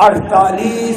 48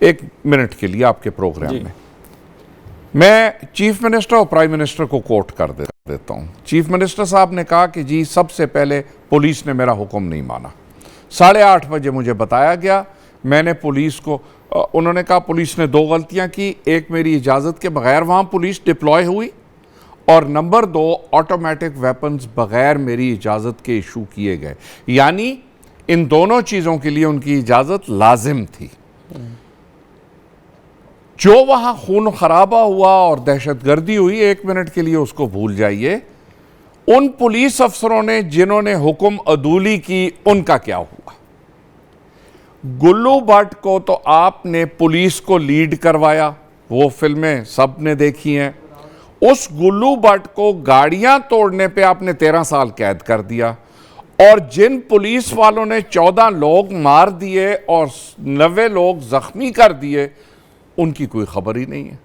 ایک منٹ کے لیے آپ کے پروگرام میں میں چیف منسٹر اور پرائم منسٹر کو کوٹ کر دیتا ہوں. چیف منسٹر صاحب نے کہا کہ جی سب سے پہلے پولیس نے میرا حکم نہیں مانا. 8:30 بجے مجھے بتایا گیا, میں نے پولیس کو, انہوں نے کہا پولیس نے 2 غلطیاں کی, ایک میری اجازت کے بغیر وہاں پولیس ڈپلوائے ہوئی, اور نمبر 2 آٹومیٹک ویپنز بغیر میری اجازت کے ایشو کیے گئے. یعنی ان دونوں چیزوں کے لیے ان کی اجازت لازم تھی. جو وہاں خون خرابہ ہوا اور دہشت گردی ہوئی, 1 منٹ کے لیے اس کو بھول جائیے. ان پولیس افسروں نے جنہوں نے حکم عدولی کی, ان کا کیا ہوا؟ گلو بٹ کو تو آپ نے پولیس کو لیڈ کروایا, وہ فلمیں سب نے دیکھی ہیں. اس گلو بٹ کو گاڑیاں توڑنے پہ آپ نے 13 سال قید کر دیا, اور جن پولیس والوں نے 14 لوگ مار دیے اور 90 لوگ زخمی کر دیے, ان کی کوئی خبر ہی نہیں ہے.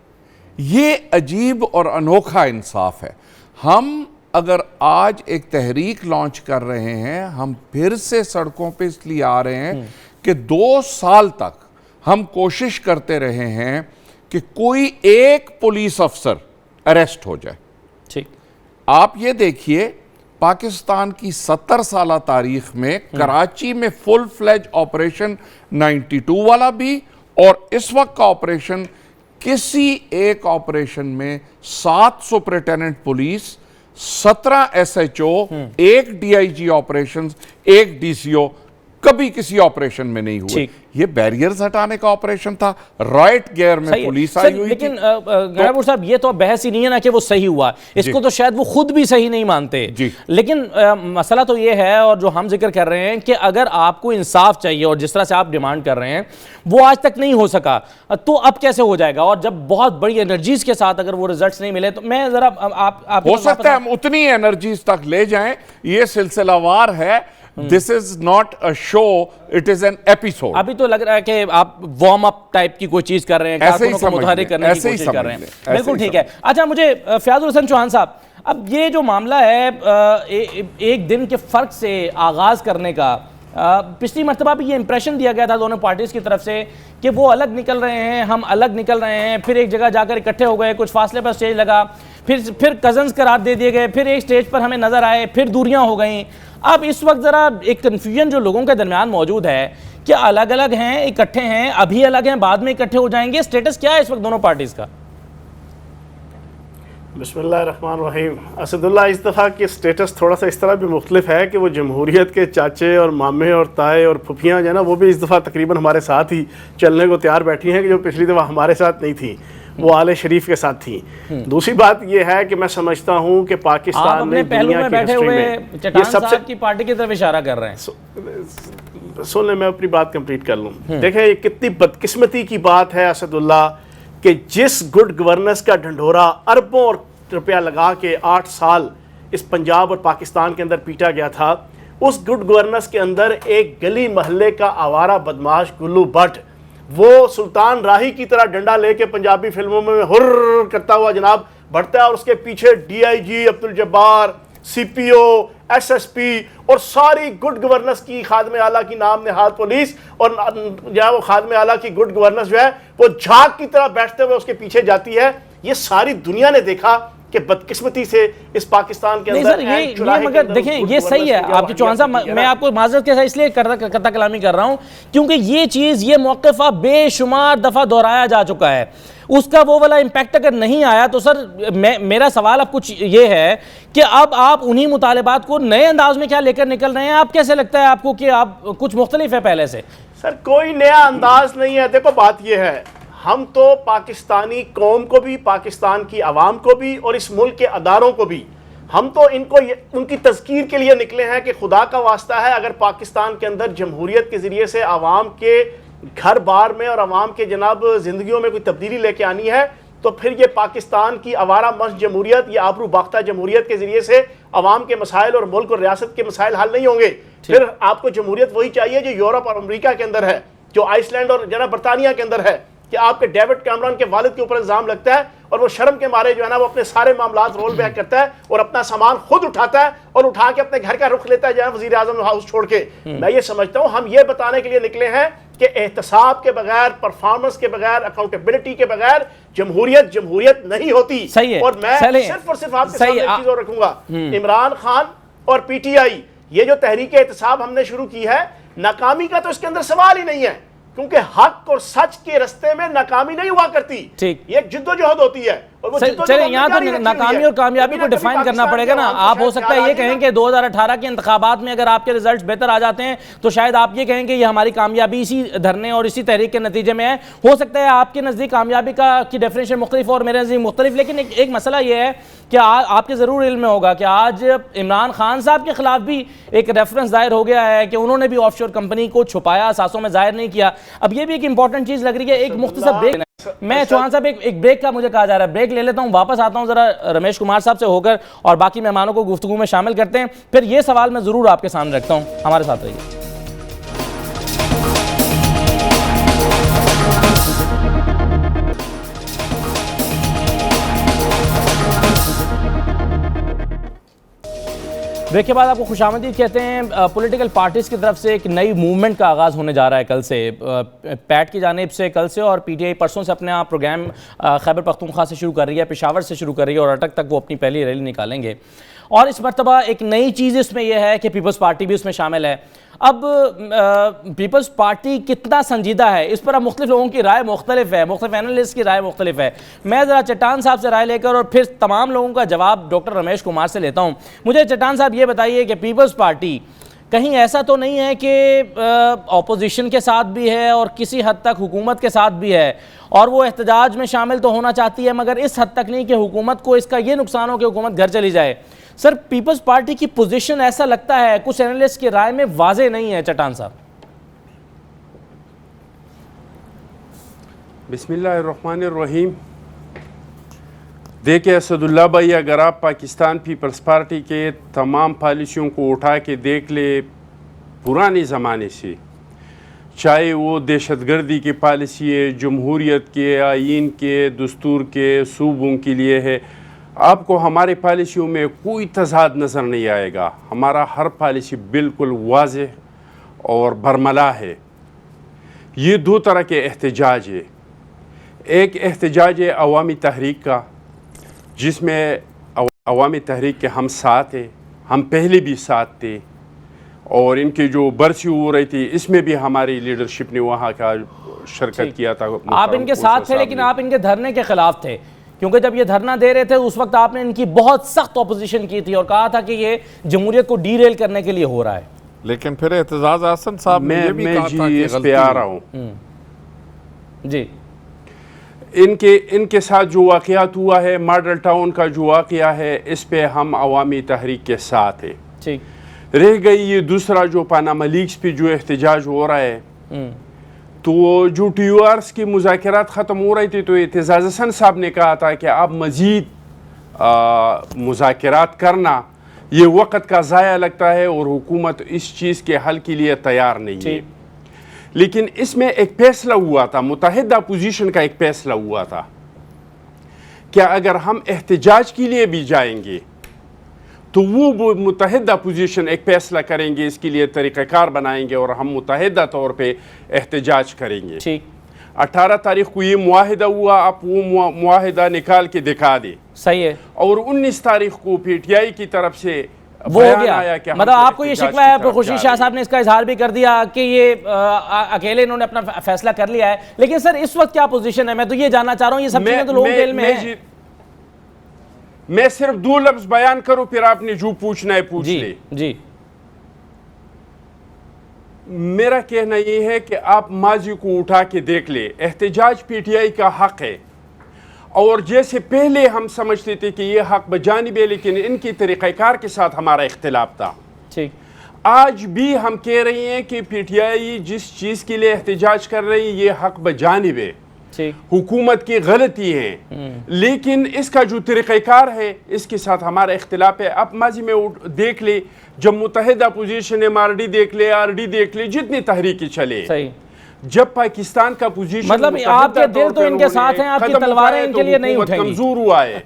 یہ عجیب اور انوکھا انصاف ہے. ہم اگر آج ایک تحریک لانچ کر رہے ہیں, ہم پھر سے سڑکوں پہ اس لیے آ رہے ہیں کہ 2 سال تک ہم کوشش کرتے رہے ہیں کہ کوئی ایک پولیس افسر اریسٹ ہو جائے. ٹھیک, آپ یہ دیکھیے پاکستان کی 70 سالہ تاریخ میں کراچی میں فل فلیج آپریشن 92 والا بھی, اور اس وقت کا آپریشن, کسی ایک آپریشن میں 7 superintendent police, 17 SHO, 1 DIG operations, 1 DCO کبھی کسی آپریشن میں نہیں ہوئے. یہ بیریئرز ہٹانے کا آپریشن تھا. رائٹ گیئر میں پولیس آئی ہوئی تھی. لیکن گنابور صاحب یہ تو بحث ہی نہیں ہے نا کہ وہ صحیح ہوا, اس کو تو شاید وہ خود بھی صحیح نہیں مانتے. لیکن مسئلہ تو یہ ہے, اور جو ہم ذکر کر رہے ہیں کہ اگر آپ کو انصاف چاہیے اور جس طرح سے آپ ڈیمانڈ کر رہے ہیں وہ آج تک نہیں ہو سکا, تو اب کیسے ہو جائے گا؟ اور جب بہت بڑی انرجیز کے ساتھ اگر وہ ریزلٹس نہیں ملے, تو میں ذرا آپ ہو سکتا ہے ہم اتنی انرجیز تک لے جائیں. یہ سلسلہ وار ہے. This is not a show, it is an episode. ابھی تو لگ رہا ہے کہ آپ وارم اپ ٹائپ کی کوئی چیز کر رہے ہیں, کارکنوں کو متحرک کرنے کی کوشش کر رہے ہیں. بالکل ٹھیک ہے. اچھا, مجھے فیاض الحسن چوہان صاحب, اب یہ جو معاملہ ہے ایک دن کے فرق سے آغاز کرنے کا, پچھلی مرتبہ بھی یہ امپریشن دیا گیا تھا دونوں پارٹیز کی طرف سے کہ وہ الگ نکل رہے ہیں, ہم الگ نکل رہے ہیں, پھر ایک جگہ جا کر اکٹھے ہو گئے, کچھ فاصلے پر سٹیج لگا, پھر کزنز قرار دے دیے گئے, پھر ایک سٹیج پر ہمیں نظر آئے, پھر دوریاں ہو گئیں. اب اس وقت ذرا ایک کنفیوژن جو لوگوں کے درمیان موجود ہے کہ الگ الگ ہیں, اکٹھے ہیں, ابھی الگ ہیں, بعد میں اکٹھے ہو جائیں گے, سٹیٹس کیا ہے اس وقت دونوں پارٹیز کا؟ بسم اللہ الرحمن الرحیم. اسداللہ, اس دفعہ کی سٹیٹس تھوڑا سا اس طرح بھی مختلف ہے کہ وہ جمہوریت کے چاچے اور مامے اور تائے اور پھپھیاں جو ہے نا, وہ بھی اس دفعہ تقریباً ہمارے ساتھ ہی چلنے کو تیار بیٹھی ہیں, کہ جو پچھلی دفعہ ہمارے ساتھ نہیں تھی, وہ آل شریف کے ساتھ تھیں. دوسری بات یہ ہے کہ میں سمجھتا ہوں کہ پاکستان نے دنیا کی ہسٹری میں چٹان صاحب کی پارٹی کی طرف اشارہ کر رہے ہیں. سن لیں, میں اپنی بات کمپلیٹ کر لوں. دیکھیں یہ کتنی بدقسمتی کی بات ہے اسداللہ کہ جس گڈ گورننس کا ڈھنڈورا اربوں روپیہ لگا کے 8 سال اس پنجاب اور پاکستان کے اندر پیٹا گیا تھا, اس گڈ گورننس کے اندر ایک گلی محلے کا آوارہ بدماش گلو بٹ, وہ سلطان راہی کی طرح ڈنڈا لے کے پنجابی فلموں میں ہر کرتا ہوا جناب بڑھتا ہے, اور اس کے پیچھے DIG عبدالجبار, CPO, SSP اور ساری گڈ گورننس کی خادم اعلیٰ کی نام نہاد پولیس, اور جو ہے وہ خادم اعلیٰ کی گڈ گورننس جو ہے وہ جھاگ کی طرح بیٹھتے ہوئے اس کے پیچھے جاتی ہے. یہ ساری دنیا نے دیکھا کہ بدقسمتی سے اس پاکستان کے اندر یہ مگر دیکھیں یہ صحیح ہے آپ کی چوہان صاحب, میں آپ کو معذرت کے ساتھ اس لیے قطع کلامی کر رہا ہوں کیونکہ یہ چیز, یہ موقف اب بے شمار دفعہ دہرایا جا چکا ہے. اس کا وہ والا امپیکٹ اگر نہیں آیا تو سر میرا سوال اب کچھ یہ ہے کہ اب آپ انہی مطالبات کو نئے انداز میں کیا لے کر نکل رہے ہیں؟ آپ کیسے لگتا ہے آپ کو کہ آپ کچھ مختلف ہے پہلے سے؟ سر کوئی نیا انداز نہیں ہے. دیکھو بات یہ ہے, ہم تو پاکستانی قوم کو بھی, پاکستان کی عوام کو بھی اور اس ملک کے اداروں کو بھی, ہم تو ان کی تذکیر کے لیے نکلے ہیں کہ خدا کا واسطہ ہے اگر پاکستان کے اندر جمہوریت کے ذریعے سے عوام کے گھر بار میں اور عوام کے جناب زندگیوں میں کوئی تبدیلی لے کے آنی ہے, تو پھر یہ پاکستان کی آوارہ مست جمہوریت, یہ آبرو باختہ جمہوریت کے ذریعے سے عوام کے مسائل اور ملک اور ریاست کے مسائل حل نہیں ہوں گے. پھر آپ کو جمہوریت وہی چاہیے جو یورپ اور امریکہ کے اندر ہے, جو آئس لینڈ اور جناب برطانیہ کے اندر ہے, کہ آپ کے ڈیوڈ کیمرون کے والد کے اوپر الزام لگتا ہے اور وہ شرم کے مارے جو ہے نا وہ اپنے سارے معاملات رول بیک کرتا ہے اور اپنا سامان خود اٹھاتا ہے اور اٹھا کے اپنے گھر کا رخ لیتا ہے جو ہے وزیر اعظم ہاؤس چھوڑ کے. میں یہ سمجھتا ہوں ہم یہ بتانے کے لیے نکلے ہیں کہ احتساب کے بغیر، پرفارمنس کے بغیر، اکاؤنٹیبلٹی کے بغیر جمہوریت نہیں ہوتی۔ صحیح ہے، اور میں صرف اور صرف آپ کے سامنے ایک چیز اور رکھوں گا، عمران خان اور پی ٹی آئی، یہ جو تحریک احتساب ہم نے شروع کی ہے، ناکامی کا تو اس کے اندر سوال ہی نہیں ہے، کیونکہ حق اور سچ کے رستے میں ناکامی نہیں ہوا کرتی، یہ ایک جد و جہد ہوتی ہے۔ چلیں یہاں تو ناکامی اور کامیابی کو ڈیفائن کرنا پڑے گا نا۔ آپ ہو سکتا ہے یہ کہیں کہ 2018 کے انتخابات میں اگر آپ کے ریزلٹس بہتر آ جاتے ہیں تو شاید آپ یہ کہیں کہ یہ ہماری کامیابی اسی دھرنے اور اسی تحریک کے نتیجے میں ہے۔ ہو سکتا ہے آپ کے نزدیک کامیابی کی ڈیفینیشن مختلف اور میرے نزدیک مختلف، لیکن ایک مسئلہ یہ ہے کہ آپ کے ضرور علم میں ہوگا کہ آج عمران خان صاحب کے خلاف بھی ایک ریفرنس ظاہر ہو گیا ہے کہ انہوں نے بھی آف شور کمپنی کو چھپایا، اساسوں میں ظاہر نہیں کیا۔ اب یہ بھی ایک امپورٹنٹ چیز لگ رہی ہے۔ ایک مختصر بریک، میں چوہان صاحب ایک بریک کا مجھے کہا جا رہا ہے، بریک لے لیتا ہوں، واپس آتا ہوں ذرا رمیش کمار صاحب سے ہو کر اور باقی مہمانوں کو گفتگو میں شامل کرتے ہیں، پھر یہ سوال میں ضرور آپ کے سامنے رکھتا ہوں۔ ہمارے ساتھ رہیے۔ بریک کے بعد آپ کو خوش آمدید کہتے ہیں۔ پولیٹیکل پارٹیز کی طرف سے ایک نئی موومنٹ کا آغاز ہونے جا رہا ہے کل سے، پیٹ کی جانب سے کل سے، اور پی ٹی آئی پرسوں سے اپنا پروگرام خیبر پختونخوا سے شروع کر رہی ہے، پشاور سے شروع کر رہی ہے، اور اٹک تک وہ اپنی پہلی ریلی نکالیں گے۔ اور اس مرتبہ ایک نئی چیز اس میں یہ ہے کہ پیپلز پارٹی بھی اس میں شامل ہے۔ اب پیپلز پارٹی کتنا سنجیدہ ہے اس پر اب مختلف لوگوں کی رائے مختلف ہے، مختلف اینالسٹ کی رائے مختلف ہے۔ میں ذرا چٹان صاحب سے رائے لے کر اور پھر تمام لوگوں کا جواب ڈاکٹر رمیش کمار سے لیتا ہوں۔ مجھے چٹان صاحب یہ بتائیے کہ پیپلز پارٹی کہیں ایسا تو نہیں ہے کہ اپوزیشن کے ساتھ بھی ہے اور کسی حد تک حکومت کے ساتھ بھی ہے، اور وہ احتجاج میں شامل تو ہونا چاہتی ہے مگر اس حد تک نہیں کہ حکومت کو اس کا یہ نقصان ہو کہ حکومت گھر چلی جائے؟ سر پیپلز پارٹی کی پوزیشن ایسا لگتا ہے کچھ اینالسٹ کی رائے میں واضح نہیں ہے۔ چٹان صاحب بسم اللہ الرحمن الرحیم۔ دیکھیں اسد اللہ بھائی، اگر آپ پاکستان پیپلز پارٹی کے تمام پالیسیوں کو اٹھا کے دیکھ لے پرانے زمانے سے، چاہے وہ دہشت گردی کی پالیسی ہے، جمہوریت کے، آئین کے، دستور کے، صوبوں کے لیے ہے، آپ کو ہمارے پالیسیوں میں کوئی تضاد نظر نہیں آئے گا۔ ہمارا ہر پالیسی بالکل واضح اور برملا ہے۔ یہ دو طرح کے احتجاج ہے، ایک احتجاج ہے عوامی تحریک کا، جس میں عوامی تحریک کے ہم ساتھ ہیں، ہم پہلے بھی ساتھ تھے، اور ان کی جو برسی ہو رہی تھی اس میں بھی ہماری لیڈرشپ نے وہاں کا شرکت کیا تھا۔ آپ ان کے ساتھ تھے لیکن آپ ان کے دھرنے کے خلاف تھے، کیونکہ جب یہ دھرنا دے رہے تھے اس وقت آپ نے ان کی بہت سخت اپوزیشن کی تھی اور کہا تھا کہ یہ جمہوریت کو ڈی ریل کرنے کے لیے ہو رہا ہے۔ لیکن پھر اعتزاز احسن صاحب نے یہ بھی کہا تھا کہ اس پہ آ رہا ہوں جی، ان کے ساتھ جو واقعات ہوا ہے، ماڈل ٹاؤن کا جو واقعہ ہے، اس پہ ہم عوامی تحریک کے ساتھ ہیں۔ ٹھیک، رہ گئی یہ دوسرا جو پاناما لیکس پہ جو احتجاج ہو رہا ہے، تو جو ٹی یو آرز کی مذاکرات ختم ہو رہی تھی تو اعتزاز احسن صاحب نے کہا تھا کہ اب مزید مذاکرات کرنا یہ وقت کا ضائع لگتا ہے اور حکومت اس چیز کے حل کے لیے تیار نہیں ہے۔ لیکن اس میں ایک فیصلہ ہوا تھا، متحدہ اپوزیشن کا ایک فیصلہ ہوا تھا کہ اگر ہم احتجاج کے لیے بھی جائیں گے تو وہ متحدہ اپوزیشن ایک فیصلہ کریں گے، اس کے لیے طریقہ کار بنائیں گے اور ہم متحدہ طور پہ احتجاج کریں گے۔ 18 تاریخ کو یہ معاہدہ ہوا، آپ وہ معاہدہ نکال کے دکھا دیں۔ صحیح ہے۔ اور 19 تاریخ کو پی ٹی آئی کی طرف سے وہ ہو گیا، مطلب آپ کو یہ شکوہ ہے، خورشید شاہ صاحب نے اس کا اظہار بھی کر دیا کہ یہ اکیلے انہوں نے اپنا فیصلہ کر لیا ہے، لیکن سر اس وقت کیا پوزیشن ہے؟ میں تو یہ جاننا چاہ رہا ہوں، یہ سب چیزیں تو لوگوں کے علم میں ہیں۔ میں صرف 2 لفظ بیان کروں پھر آپ نے جو پوچھنا ہے پوچھ لے۔ جی، میرا کہنا یہ ہے کہ آپ ماضی کو اٹھا کے دیکھ لیں، احتجاج پی ٹی آئی کا حق ہے، اور جیسے پہلے ہم سمجھتے تھے کہ یہ حق بجانب ہے لیکن ان کی طریقہ کار کے ساتھ ہمارا اختلاف تھا، آج بھی ہم کہہ رہے ہیں کہ پی ٹی آئی جس چیز کے لیے احتجاج کر رہی ہے یہ حق بجانب ہے، حکومت کی غلطی ہے، لیکن اس کا جو طریقہ کار ہے اس کے ساتھ ہمارا اختلاف ہے۔ اب ماضی میں دیکھ لے، جب متحدہ اپوزیشن ایم آر ڈی دیکھ لے، آر ڈی دیکھ لے، جتنی تحریکی چلے، جب پاکستان کا پوزیشن مطلب آپ کے دل تو ان کے ساتھ ہیں، آپ کی تلواریں ان کے لیے نہیں اٹھیں گی، کمزور ہوا ہے.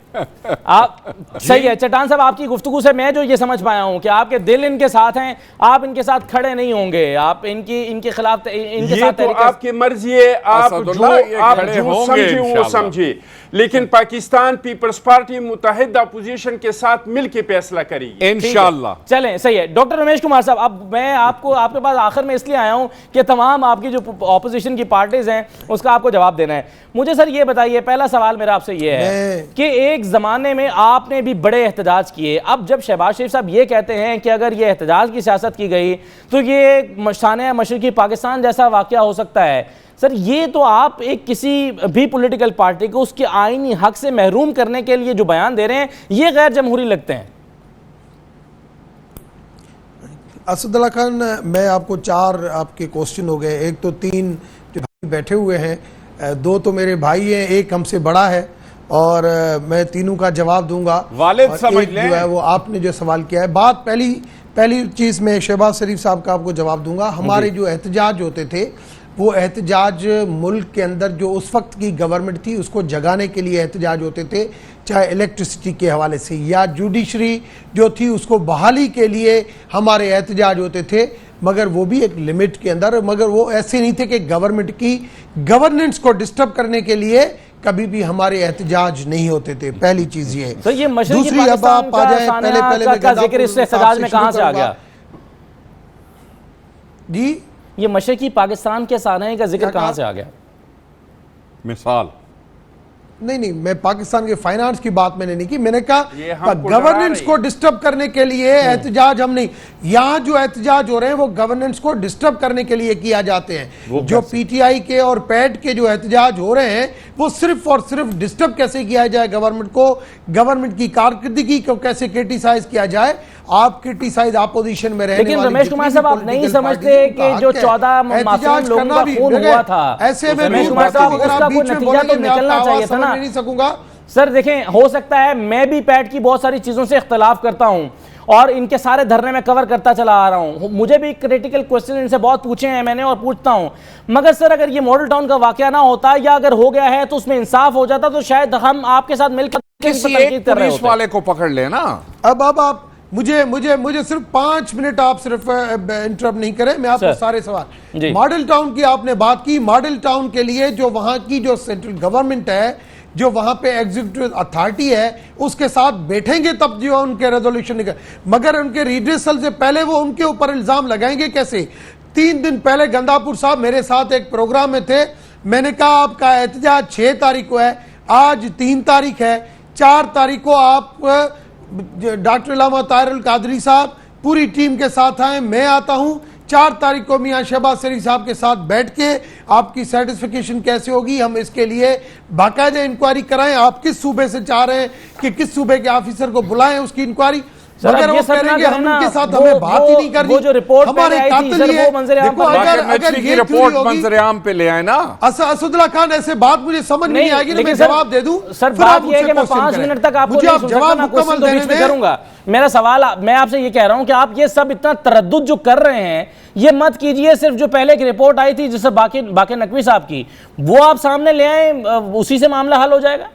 آپ صحیح ہے چٹان صاحب، آپ کی گفتگو سے میں جو یہ سمجھ پایا ہوں کہ آپ کے دل ان کے ساتھ ہیں، آپ ان کے ساتھ کھڑے نہیں ہوں گے، آپ ان کے خلاف ان کے یہ ساتھ تو آپ کی مرضی ہے، آپ جو سمجھے وہ سمجھے، لیکن پاکستان پیپلز پارٹی متحدہ اپوزیشن کے ساتھ مل کے فیصلہ کرے گی انشاءاللہ. چلیں صحیح ہے. ڈاکٹر رمیش کمار صاحب، اب میں آپ کے پاس آخر میں اس لیے آیا ہوں کہ تمام آپ کی جو اپوزیشن کی پارٹیز ہیں اس کا آپ کو جواب دینا ہے. مجھے سر یہ بتائیے، پہلا سوال میرا آپ سے یہ ہے کہ ایک زمانے میں آپ نے بھی بڑے احتجاج کیے، اب جب شہباز شریف صاحب یہ کہتے ہیں کہ اگر یہ احتجاج کی سیاست کی گئی تو یہ سانحہ مشرقی پاکستان جیسا واقعہ ہو سکتا ہے، سر یہ تو آپ ایک کسی بھی پولیٹیکل پارٹی کو اس کے آئینی حق سے محروم کرنے کے لیے جو بیان دے رہے ہیں یہ غیر جمہوری لگتے ہیں. اسد اللہ خان، میں آپ کو 4 آپ کے کوسچن ہو گئے، ایک تو 3 جو بھائی بیٹھے ہوئے ہیں، 2 تو میرے بھائی ہیں، ایک ہم سے بڑا ہے، اور میں تینوں کا جواب دوں گا. والد سمجھ لیں، جو ہے وہ آپ نے جو سوال کیا ہے، بات پہلی چیز میں شہباز شریف صاحب کا آپ کو جواب دوں گا. ہمارے جو احتجاج ہوتے تھے وہ احتجاج ملک کے اندر جو اس وقت کی گورنمنٹ تھی اس کو جگانے کے لیے احتجاج ہوتے تھے، چاہے الیکٹریسٹی کے حوالے سے یا جوڈیشری جو تھی اس کو بحالی کے لیے ہمارے احتجاج ہوتے تھے، مگر وہ بھی ایک لمٹ کے اندر، مگر وہ ایسے نہیں تھے کہ گورنمنٹ کی گورننس کو ڈسٹرب کرنے کے لیے کبھی بھی ہمارے احتجاج نہیں ہوتے تھے. پہلی چیز یہ ہے. تو یہ مشرقی پاکستان کا ذکر اس احتجاج میں کہاں سے آ گیا؟ جی یہ مشرقی پاکستان کے سانحے کا ذکر کہاں سے آ گیا؟ مثال نہیں، میں پاکستان کے فائنانس کی بات میں نے نہیں کی، میں نے کہا گورننس کو ڈسٹرب کرنے کے لیے احتجاج ہم نہیں، یہاں جو احتجاج ہو رہے ہیں وہ گورننس کو ڈسٹرب کرنے کے لیے کیا جاتے ہیں. جو پی ٹی آئی کے اور پیڈ کے جو احتجاج ہو رہے ہیں وہ صرف اور صرف ڈسٹرب کیسے کیا جائے گورنمنٹ کو، گورنمنٹ کی کارکردگی کو کیسے کرٹیسائز کیا جائے. آپ کرٹیسائز اپوزیشن میں رہنے لیکن رمیش کمار صاحب آپ نہیں سمجھتے کہ جو 14 معصوم لوگوں کا خون ہوا تھا، ایسے میں رمیش کمار صاحب اس کا کوئی نتیجہ تو نکلنا چاہیے تھا نا. نہیں سکوں گا سر دیکھیں، ہو سکتا ہے میں بھی پیٹ کی بہت ساری چیزوں سے اختلاف کرتا ہوں اور ان کے سارے دھرنے میں کور کرتا چلا آ رہا ہوں، مجھے بھی کریٹیکل کوسچن ان سے بہت پوچھے ہیں میں نے اور پوچھتا ہوں، مگر سر اگر یہ ماڈل ٹاؤن کا واقعہ نہ ہوتا یا اگر ہو گیا ہے تو اس میں انصاف ہو جاتا تو شاید ہم آپ کے ساتھ مل کر کسی ایک پولیس والے کو پکڑ لے نا. اب آپ مجھے صرف 5 منٹ آپ صرف انٹرپٹ نہیں کریں، میں آپ کو سارے سوال. ماڈل ٹاؤن کی آپ نے بات کی، ماڈل ٹاؤن کے لیے جو وہاں کی جو سینٹرل گورنمنٹ ہے، جو وہاں پہ ایگزیکٹو اتھارٹی ہے، اس کے ساتھ بیٹھیں گے تب جو ان کے ریزولوشن مگر ان کے ریڈریسل سے پہلے وہ ان کے اوپر الزام لگائیں گے کیسے؟ 3 دن پہلے گنداپور صاحب میرے ساتھ ایک پروگرام میں تھے، میں نے کہا آپ کا احتجاج 6 تاریخ کو ہے، آج 3 تاریخ ہے، 4 تاریخ کو آپ ڈاکٹر علامہ طاہر القادری صاحب پوری ٹیم کے ساتھ آئیں، میں آتا ہوں. 4 تاریخ کو میاں شہباز شریف صاحب کے ساتھ بیٹھ کے آپ کی سیٹسفیکیشن کیسے ہوگی، ہم اس کے لیے باقاعدہ انکوائری کرائیں. آپ کس صوبے سے چاہ رہے ہیں کہ کس صوبے کے آفیسر کو بلائیں اس کی انکوائری، مگر وہ کہہ رہے ہیں کہ ہم ان کے ساتھ ہمیں بات ہی نہیں کرنی. وہ جو رپورٹ ہمارے قاتل یہ دیکھو، اگر یہ رپورٹ منظر عام پہ لے آئے نا اسد اللہ خان، ایسے بات مجھے سمجھ نہیں آئے گی تو میں جواب دے دوں. سر بات یہ ہے کہ میں 5 منٹ تک آپ کو نہیں سن سکتا، میں کوشچن تو بیچ میں کروں گا. میرا سوال میں آپ سے یہ کہہ رہا ہوں کہ آپ یہ سب اتنا تردد جو کر رہے ہیں یہ مت کیجئے. صرف جو پہلے ایک رپورٹ آئی تھی جسے باقر نقوی صاحب کی، وہ آپ سامنے لے آئیں، اسی سے معاملہ حل ہو جائے گا.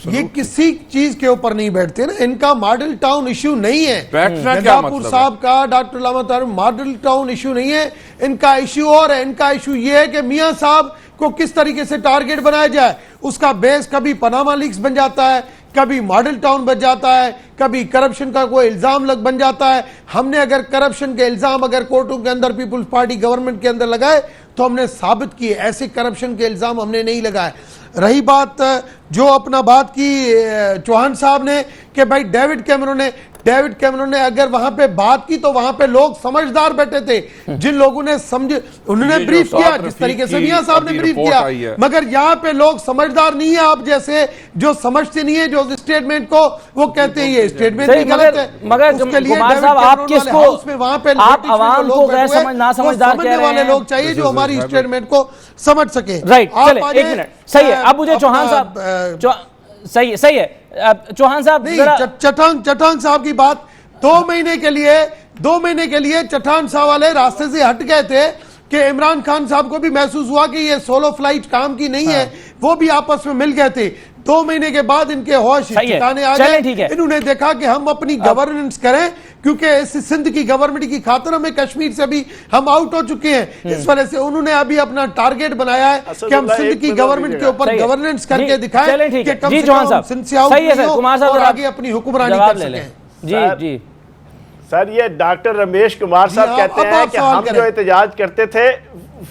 یہ کسی چیز کے اوپر نہیں بیٹھتے نا، ان کا ماڈل ٹاؤن ایشو نہیں ہے. گنداپور صاحب کا ڈاکٹر علامہ طاہر ماڈل ٹاؤن ایشو نہیں ہے، ان کا ایشو اور ہے. ان کا ایشو یہ ہے کہ میاں صاحب کو کس طریقے سے ٹارگٹ بنایا جائے. اس کا بیس کبھی پاناما لیکس بن جاتا ہے، کبھی ماڈل ٹاؤن بن جاتا ہے، کبھی کرپشن کا کوئی الزام بن جاتا ہے. ہم نے اگر کرپشن کے الزام اگر کورٹوں کے اندر پیپلز پارٹی گورنمنٹ کے اندر لگائے تو ہم نے ثابت کیے، ایسے کرپشن کے الزام ہم نے نہیں لگائے. رہی بات جو اپنا بات کی چوہان صاحب نے کہ بھائی ڈیوڈ کیمرون نے اگر وہاں پہ بات کی تو وہاں پہ لوگ سمجھدار بیٹھے تھے، جن لوگوں نے انہوں نے بریف کیا جس طریقے سے میاں صاحب نے بریف کیا، مگر یہاں پہ لوگ سمجھدار نہیں ہیں آپ جیسے جو سمجھتے نہیں ہیں، جو اسٹیٹمنٹ کو وہ کہتے ہیں یہ اسٹیٹمنٹ بھی غلط ہے. مگر کمار صاحب آپ کس کو آپ عوام کو غیر ناسمجھدار کہہ رہے ہیں؟ لوگ چاہیے جو ہماری اسٹیٹمنٹ کو سمجھ سکے. رائٹ، چلیں 1 منٹ. صحیح ہے. اب مجھے چوہان صاحب صحیح ہے چوہان صاحب چٹھان صاحب کی بات 2 مہینے کے لیے چٹھان صاحب والے راستے سے ہٹ گئے تھے. کہ عمران خان صاحب کو بھی محسوس ہوا کہ یہ سولو فلائٹ کام کی نہیں ہے, وہ بھی آپس میں مل گئے تھے. 2 مہینے کے بعد ان کے ہوش ٹھکانے آ گئے, انہوں نے دیکھا کہ ہم اپنی گورننس کریں, کیونکہ اس سندھ کی گورنمنٹ کی خاطر ہمیں کشمیر سے بھی ہم آؤٹ ہو چکے ہیں. اس وجہ سے انہوں نے ابھی اپنا ٹارگیٹ بنایا ہے کہ ہم سندھ کی گورنمنٹ کے اوپر گورننس کر کے دکھائیں کہ کم سے کم سندھ سے آؤٹ نہیں ہو اور آگے اپنی حکمرانی کر سکیں. جی جی سر, یہ ڈاکٹر رمیش کمار صاحب کہتے ہیں کہ ہم جو احتجاج کرتے تھے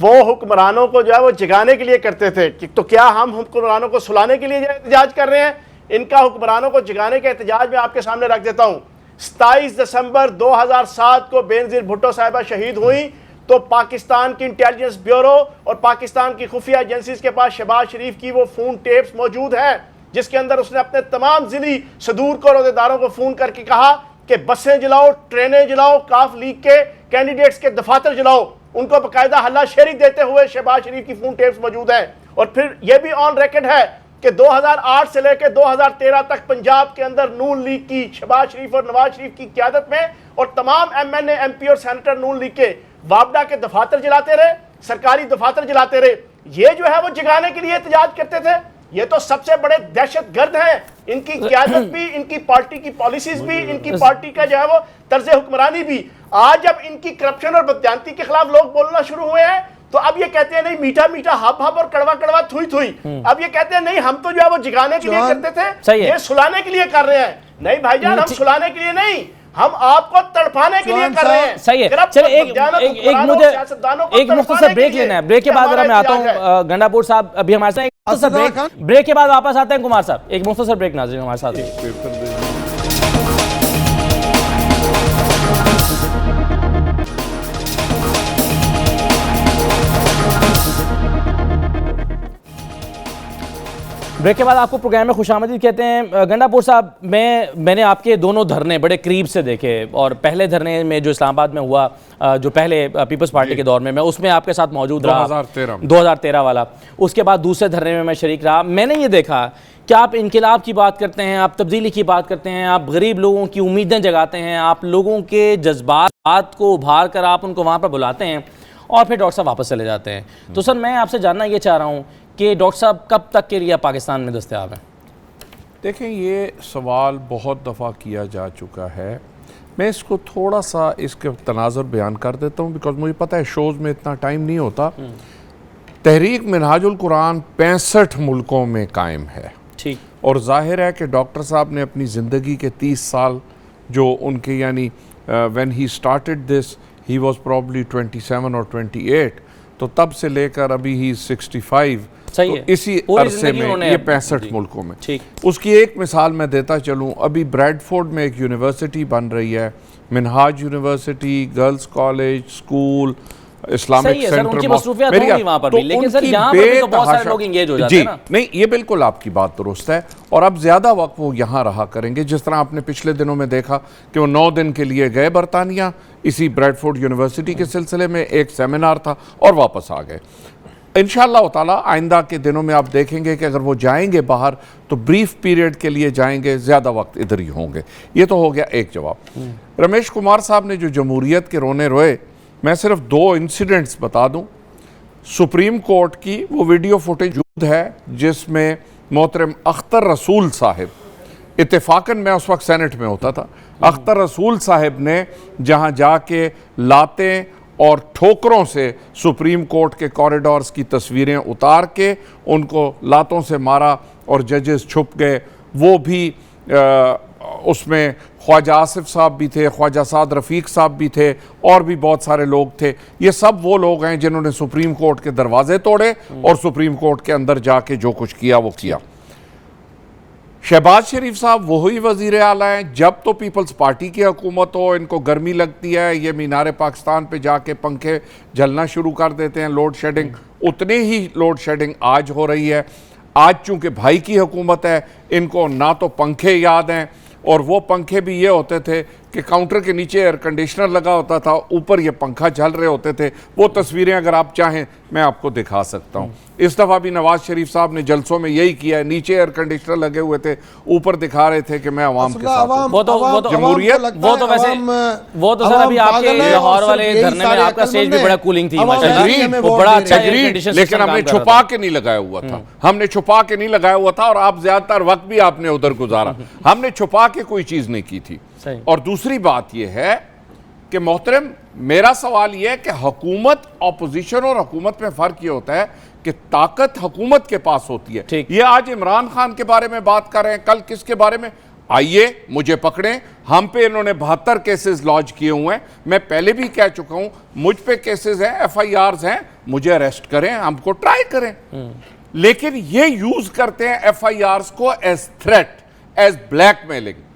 وہ حکمرانوں کو جو ہے وہ جگانے کے لیے کرتے تھے, تو کیا ہم حکمرانوں کو سلانے کے لیے احتجاج کر رہے ہیں؟ ان کا حکمرانوں کو جگانے کا احتجاج میں آپ کے سامنے رکھ دیتا ہوں. 27 دسمبر 2007 کو بینظیر بھٹو صاحبہ شہید ہوئی تو پاکستان کی انٹیلیجنس بیورو اور پاکستان کی خفیہ ایجنسیز کے پاس شہباز شریف کی وہ فون ٹیپس موجود ہیں جس کے اندر اس نے اپنے تمام ضلعی صدور کو عہدیداروں کو فون کر کے کہا کہ بسیں جلاؤ, ٹرینیں جلاؤ, کاف لیگ کے کینڈیڈیٹس کے دفاتر جلاؤ. ان کو باقاعدہ ہلہ شیری دیتے ہوئے شہباز شریف کی فون ٹیپس موجود ہیں. اور پھر یہ بھی آن ریکارڈ ہے کہ 2008 سے لے کے 2013 تک پنجاب کے اندر نون لیگ کی شہباز شریف اور نواز شریف کی قیادت میں اور تمام ایم این اے, ایم پی اور سینیٹر نون لیگ کے وابڈا کے دفاتر جلاتے رہے, سرکاری دفاتر جلاتے رہے. یہ جو ہے وہ جگانے کے لیے احتجاج کرتے تھے. یہ تو سب سے بڑے دہشت گرد ہیں. ان کی قیادت بھی, ان کی پارٹی کی پالیسیز بھی, ان کی پارٹی کا جو ہے وہ طرز حکمرانی بھی. آج جب ان کی کرپشن اور بددیانتی کے خلاف لوگ بولنا شروع ہوئے ہیں تو اب یہ کہتے ہیں نہیں میٹھا میٹھا ہب ہب اور کڑوا کڑوا تھوئی تھوئی. اب یہ کہتے ہیں نہیں ہم تو جو ہے وہ جگانے کے لیے کرتے تھے, یہ سلانے کے لیے کر رہے ہیں. نہیں بھائی جان, ہم سلانے کے لیے نہیں, ہم آپ کو تڑپانے کے لیے کر رہے ہیں. صحیح ہے. چلے ایک مختصر بریک لینا ہے. بریک کے بعد میں آتا ہوں گنڈا پور صاحب, ابھی ہمارے ساتھ بریک کے بعد واپس آتے ہیں کمار صاحب. ایک مختصر بریک ناظرین ہمارے ساتھ. بریک کے بعد آپ کو پروگرام میں خوش آمدید کہتے ہیں. گنڈا پور صاحب, میں نے آپ کے دونوں دھرنے بڑے قریب سے دیکھے, اور پہلے دھرنے میں جو اسلام آباد میں ہوا, جو پہلے پیپلز پارٹی کے دور میں اس میں آپ کے ساتھ موجود رہا 2013 والا. اس کے بعد دوسرے دھرنے میں شریک رہا. میں نے یہ دیکھا کہ آپ انقلاب کی بات کرتے ہیں, آپ تبدیلی کی بات کرتے ہیں, آپ غریب لوگوں کی امیدیں جگاتے ہیں, آپ لوگوں کے جذبات کو ابھار کر آپ ان کو وہاں پر بلاتے ہیں اور پھر ڈاکٹر صاحب واپس چلے جاتے ہیں. تو سر میں آپ سے جاننا یہ چاہ رہا ہوں کہ ڈاکٹر صاحب کب تک کے لیے پاکستان میں دستیاب ہیں؟ دیکھیں, یہ سوال بہت دفعہ کیا جا چکا ہے. میں اس کو تھوڑا سا اس کے تناظر بیان کر دیتا ہوں, بیکاز مجھے پتہ ہے شوز میں اتنا ٹائم نہیں ہوتا. تحریک منہاج القرآن 65 ملکوں میں قائم ہے, اور ظاہر ہے کہ ڈاکٹر صاحب نے اپنی زندگی کے 30 سال جو ان کے, یعنی when he started this he was probably 27 or 28, تو تب سے لے کر ابھی ہی 65, تو اسی عرصے میں یہ 65 ملکوں میں. اس کی ایک مثال میں دیتا چلوں, ابھی بریڈ فورڈ میں ایک یونیورسٹی بن رہی ہے, Minhaj university, girls college, school, Islamic centre. جی نہیں, یہ بالکل آپ کی بات درست ہے, اور اب زیادہ وقت وہ یہاں رہا کریں گے. جس طرح آپ نے پچھلے دنوں میں دیکھا کہ وہ 9 دن کے لیے گئے برطانیہ اسی بریڈ فورڈ یونیورسٹی کے سلسلے میں, ایک سیمینار تھا, اور واپس آ گئے. انشاءاللہ تعالیٰ آئندہ کے دنوں میں آپ دیکھیں گے کہ اگر وہ جائیں گے باہر تو بریف پیریڈ کے لیے جائیں گے, زیادہ وقت ادھر ہی ہوں گے. یہ تو ہو گیا ایک جواب. رمیش کمار صاحب نے جو جمہوریت کے رونے روئے, میں صرف 2 انسیڈنٹس بتا دوں. سپریم کورٹ کی وہ ویڈیو فوٹیج ہے جس میں محترم اختر رسول صاحب, اتفاقاً میں اس وقت سینٹ میں ہوتا تھا, اختر رسول صاحب نے جہاں جا کے لاتیں اور ٹھوکروں سے سپریم کورٹ کے کوریڈورز کی تصویریں اتار کے ان کو لاتوں سے مارا اور ججز چھپ گئے. وہ بھی اس میں خواجہ آصف صاحب بھی تھے, خواجہ سعد رفیق صاحب بھی تھے, اور بھی بہت سارے لوگ تھے. یہ سب وہ لوگ ہیں جنہوں نے سپریم کورٹ کے دروازے توڑے اور سپریم کورٹ کے اندر جا کے جو کچھ کیا وہ کیا. شہباز شریف صاحب وہی وزیر اعلیٰ ہیں, جب تو پیپلز پارٹی کی حکومت ہو, ان کو گرمی لگتی ہے, یہ مینار پاکستان پہ جا کے پنکھے جلنا شروع کر دیتے ہیں, لوڈ شیڈنگ. اتنی ہی لوڈ شیڈنگ آج ہو رہی ہے. آج چونکہ بھائی کی حکومت ہے, ان کو نہ تو پنکھے یاد ہیں, اور وہ پنکھے بھی یہ ہوتے تھے کہ کاؤنٹر کے نیچے ایئر کنڈیشنر لگا ہوتا تھا, اوپر یہ پنکھا چل رہے ہوتے تھے. وہ تصویریں اگر آپ چاہیں میں آپ کو دکھا سکتا ہوں. اس دفعہ بھی نواز شریف صاحب نے جلسوں میں یہی کیا ہے, نیچے ایئر کنڈیشنر لگے ہوئے تھے, اوپر دکھا رہے تھے کہ میں عوام کے ساتھ ہوں. وہ تو سر ابھی آپ کے لاہور والے دھرنے میں آپ کا سٹیج بھی بڑا کولنگ تھی ماشاءاللہ, وہ بڑا اچھا لیکن ہم نے چھپا کے نہیں لگایا ہوا تھا, ہم نے چھپا کے نہیں لگایا ہوا تھا, اور آپ زیادہ تر وقت بھی آپ نے ادھر گزارا. ہم نے چھپا کے کوئی چیز نہیں کی تھی. اور دوسری بات یہ ہے کہ محترم, میرا سوال یہ ہے کہ حکومت, اپوزیشن اور حکومت میں فرق یہ ہوتا ہے کہ طاقت حکومت کے پاس ہوتی ہے. یہ آج عمران خان کے بارے میں بات کر رہے ہیں, کل کس کے بارے میں؟ آئیے مجھے پکڑیں, ہم پہ انہوں نے 72 کیسز لانچ کیے ہوئے ہیں. میں پہلے بھی کہہ چکا ہوں, مجھ پہ کیسز ہیں, FIRs ہیں, مجھے اریسٹ کریں, ہم کو ٹرائی کریں. لیکن یہ یوز کرتے ہیں FIRs کو as threat, as black mailing,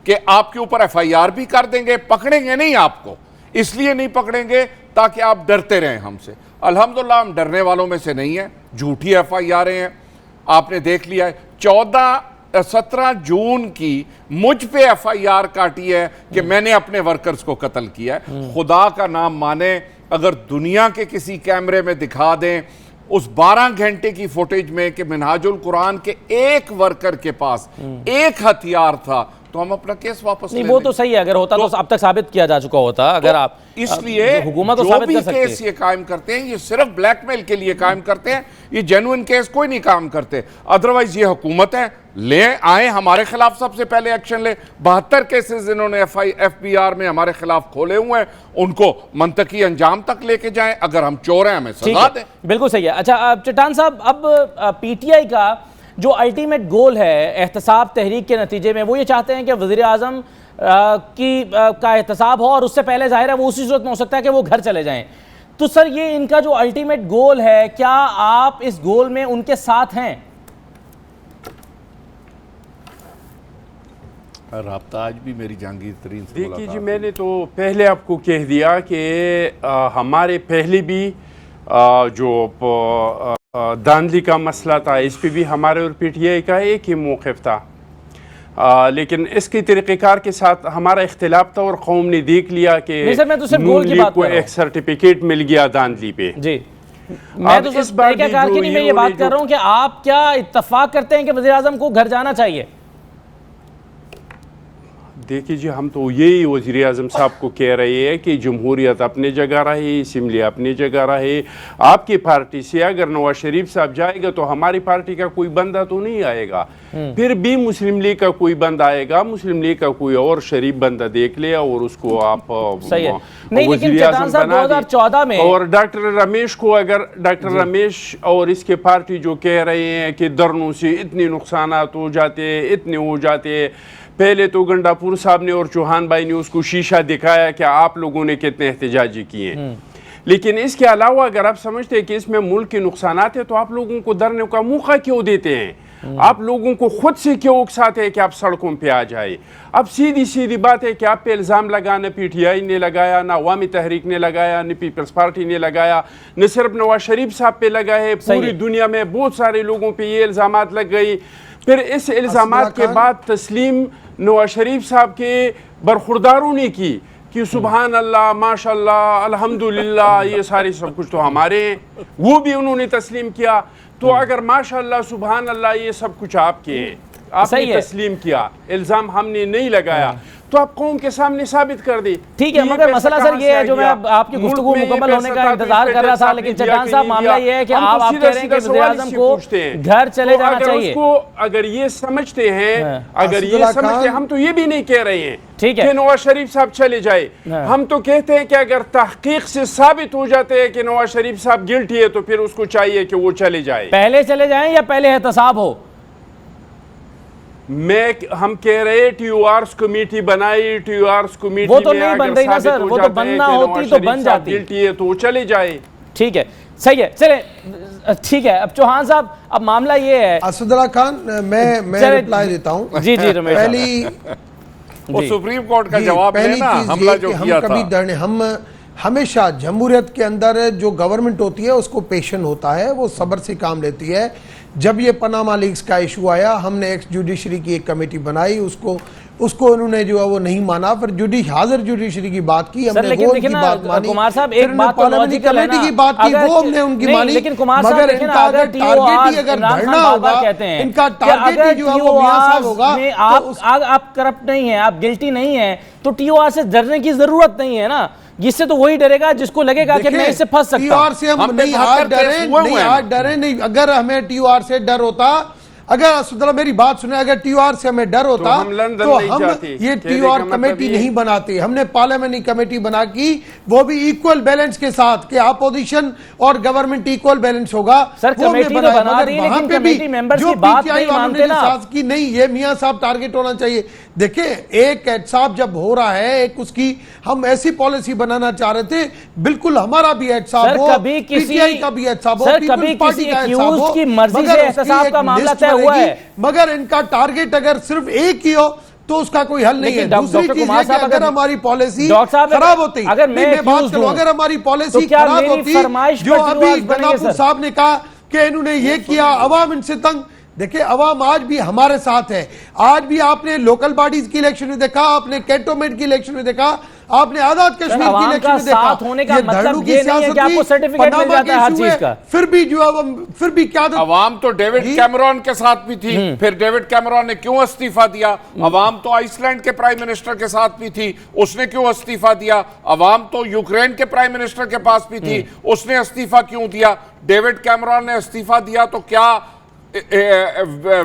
کہ آپ کے اوپر FIR بھی کر دیں گے, پکڑیں گے نہیں آپ کو. اس لیے نہیں پکڑیں گے تاکہ آپ ڈرتے رہیں ہم سے. الحمدللہ ہم ڈرنے والوں میں سے نہیں ہیں. جھوٹی FIR ہیں, آپ نے دیکھ لیا ہے. 17 جون کی مجھ پہ FIR کاٹی ہے کہ میں نے اپنے ورکرز کو قتل کیا ہے. خدا کا نام مانے, اگر دنیا کے کسی کیمرے میں دکھا دیں اس 12 گھنٹے کی فوٹیج میں کہ منہاج القرآن کے ایک ورکر کے پاس ایک ہتھیار تھا, تو ہم اپنا کیس واپس لیں. وہ تو صحیح ہے, اگر ہوتا تو اب تک ثابت کیا جا چکا ہوتا. اگر آپ اس لیے حکومت تو جو ثابت بھی کر سکتے کیس یہ قائم کرتے ہیں, یہ صرف بلیک میل کے لیے قائم کرتے ہیں. یہ جینوئن کیس کوئی نہیں قائم کرتے. ادروائز یہ حکومت ہے, لے آئیں ہمارے خلاف سب سے پہلے ایکشن لے. 72 کیسز انہوں نے FBR میں ہمارے خلاف کھولے ہوئے ہیں, ان کو منطقی انجام تک لے کے جائیں. اگر ہم چور ہیں ہمیں سزا دیں. بالکل صحیح ہے. اچھا چٹان صاحب, اب PTI کا جو الٹیمیٹ گول ہے احتساب تحریک کے نتیجے میں, وہ یہ چاہتے ہیں کہ وزیر اعظم کا احتساب ہو, اور اس سے پہلے ظاہر ہے وہ اسی صورت میں ہو سکتا ہے کہ وہ گھر چلے جائیں. تو سر یہ ان کا جو الٹیمیٹ گول ہے, کیا آپ اس گول میں ان کے ساتھ ہیں؟ رابطہ آج بھی میری جہانگیر ترین سے دیکھیے جی, میں نے تو پہلے آپ کو کہہ دیا کہ ہمارے پہلے بھی جو داندلی کا مسئلہ تھا, اس پہ بھی ہمارے اور PTI کا ایک ہی موقف تھا. لیکن اس کی طریقہ کار کے ساتھ ہمارا اختلاف تھا, اور قوم نے دیکھ لیا کہ نون لیگ کو ایک سرٹیفکیٹ مل گیا داندلی پہ. جی, میں تو اس طریقہ کار کی نہیں, میں یہ بات کر رہا ہوں کہ آپ کیا اتفاق کرتے ہیں کہ وزیر اعظم کو گھر جانا چاہیے؟ دیکھیے جی, ہم تو یہی وزیر اعظم صاحب کو کہہ رہے ہیں کہ جمہوریت اپنی جگہ رہے, اسمبلی اپنی جگہ رہے. آپ کی پارٹی سے اگر نواز شریف صاحب جائے گا تو ہماری پارٹی کا کوئی بندہ تو نہیں آئے گا. پھر بھی مسلم لیگ کا کوئی بندہ آئے گا, مسلم لیگ کا کوئی اور شریف بندہ دیکھ لے اور اس کو آپ وزیر اعظم بنا دیں. اور ڈاکٹر رمیش کو, اگر ڈاکٹر رمیش اور اس کے پارٹی جو کہہ رہے ہیں کہ دھرنوں سے اتنے نقصانات ہو جاتے, اتنے ہو جاتے. پہلے تو گنڈا پور صاحب نے اور چوہان بھائی نے اس کو شیشہ دکھایا کہ آپ لوگوں نے کتنے احتجاجی کیے. لیکن اس کے علاوہ اگر آپ سمجھتے ہیں کہ اس میں ملک کے نقصانات ہیں, تو آپ لوگوں کو دھرنے کا موقع کیوں دیتے ہیں؟ آپ لوگوں کو خود سے کیوں اکساتے ہیں کہ آپ سڑکوں پہ آ جائے؟ اب سیدھی بات ہے کہ آپ پہ الزام لگانا PTI نے لگایا, نہ عوامی تحریک نے لگایا, نہ پیپلز پارٹی نے لگایا, نہ صرف نواز شریف صاحب پہ لگائے, پوری دنیا میں بہت سارے لوگوں پہ یہ الزامات لگ گئی. پھر اس الزامات کے بعد تسلیم نواز شریف صاحب کے برخورداروں نے کی کہ سبحان اللہ, ماشاءاللہ, الحمدللہ, یہ ساری سب کچھ تو ہمارے ہیں, وہ بھی انہوں نے تسلیم کیا. تو اگر ماشاءاللہ, سبحان اللہ, یہ سب کچھ آپ کے ہیں, آپ نے تسلیم کیا, الزام ہم نے نہیں لگایا, تو آپ قوم کے سامنے ثابت کر دی. ٹھیک ہے, مگر مسئلہ سر یہ ہے جو میں آپ کی گفتگو مکمل ہونے کا انتظار کر رہا تھا, لیکن چٹان صاحب معاملہ یہ ہے کہ آپ کہہ رہے ہیں کہ وزیر اعظم کو گھر چلے جانا چاہیے. اگر یہ سمجھتے ہیں, ہم تو یہ بھی نہیں کہہ رہے ہیں کہ نواز شریف صاحب چلے جائے. ہم تو کہتے ہیں کہ اگر تحقیق سے ثابت ہو جاتے ہیں کہ نواز شریف صاحب گلٹی ہے, تو پھر اس کو چاہیے کہ وہ چلے جائے. پہلے چلے جائیں یا پہلے احتساب ہو؟ ہم کہہ رہے TORs کمیٹی بنائی, TORs کمیٹی وہ تو نہیں بن رہی نا سر, وہ تو بننا ہوتی تو بن جاتی. گلٹی ہے تو وہ چلے جائے. ٹھیک ہے, صحیح ہے, چلیں ٹھیک ہے. اب چوہان صاحب, اب معاملہ یہ ہے. اسد اللہ خان, میں رپلائی دیتا ہوں. جی رمیش, پہلی وہ سپریم کورٹ کا جواب دینا, حملہ جو کیا تھا. ہم ہمیشہ جمہوریت کے اندر جو گورنمنٹ ہوتی ہے اس کو پیشن ہوتا ہے, وہ صبر سے کام لیتی ہے. جب یہ پاناما لیکس کا ایشو آیا, ہم نے ایکس جوڈیشری کی ایک کمیٹی بنائی, اس کو اس کو انہوں نے جو ہے وہ نہیں مانا. پھر حاضر جوڈیشری کی بات کی, ہم نے وہ ان کی بات مانی, کمار صاحب ایک بات پارلیمنٹری کمیٹی کی بات کی, وہ ہم نے ان کی مانی. مگر ان کا اگر ٹارگیٹ ہی اگر بڑھنا ہوگا, ان کا ٹارگیٹ ہی جو ہے وہ میاں صاحب ہوگا, آپ کرپٹ نہیں ہیں, آپ گلٹی نہیں ہیں, تو ٹی او آر سے ڈرنے کی ضرورت نہیں ہے نا. جس سے تو وہی ڈرے گا جس کو لگے گا کہ میں اس سے پھنس سکتا ہوں. ٹی او آر سے ہم نہیں آج ڈرے نہیں. اگر ہمیں ٹی او آر سے ڈر ہوتا, اگر اسداللہ میری بات سنیں, اگر ٹی او آر سے ہمیں ڈر ہوتا تو ہم یہ ٹی او آر کمیٹی نہیں بناتے. ہم نے پارلیمنٹری کمیٹی بنا کی, وہ بھی ایکول بیلنس کے ساتھ کہ اپوزیشن اور گورنمنٹ ایکول بیلنس ہوگا. سر کمیٹی تو بنا دی, لیکن کمیٹی ممبرز کی بات نہیں مانتے نا. نہیں, یہ میاں صاحب ٹارگیٹ ہونا چاہیے. دیکھیں ایک احتساب جب ہو رہا ہے, ایک اس کی ہم ایسی پالیسی بنانا چاہ رہے تھے, بالکل ہمارا بھی احتساب ہو, پی ٹی آئی کا بھی احتساب ہو, پیپلز پارٹی کا احتساب ہو, مگر احتساب کا معاملہ طے ہوا ہے. مگر ان کا ٹارگیٹ اگر صرف ایک ہی ہو تو اس کا کوئی حل نہیں ہے. دوسری چیز ہے کہ اگر ہماری پالیسی خراب ہوتی, میں بات کروں, اگر ہماری پالیسی خراب ہوتی, جو ابھی گنگاپور صاحب نے کہا کہ انہوں نے یہ کیا, عوام ان سے تنگ. دیکھیں عوام آج بھی ہمارے ساتھ ہے. آج بھی آپ نے لوکل باڈیز کی الیکشن میں دیکھا, آپ نے کینٹونمنٹ کی الیکشن میں دیکھا, آپ نے آزاد کشمیر کی الیکشن میں دیکھا. ہونے کا مطلب یہ نہیں ہے کہ آپ کو سرٹیفکیٹ مل جاتا ہے ہر چیز کا. پھر بھی جو ہے پھر بھی کیا عوام تو ڈیوڈ کیمرون کے ساتھ بھی تھی, پھر ڈیوڈ کیمرون نے کیوں استعفیٰ دیا؟ عوام تو آئس لینڈ کے پرائم منسٹر کے ساتھ بھی تھی, اس نے کیوں استعفیٰ دیا؟ عوام تو یوکرین کے پرائم منسٹر کے پاس بھی تھی, اس نے استعفیٰ کیوں دیا؟ ڈیوڈ کیمرون نے استعفیٰ دیا تو کیا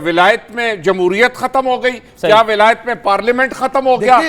ولایت میں جمہوریت ختم ہو گئی؟ کیا ولایت میں پارلیمنٹ ختم ہو گیا؟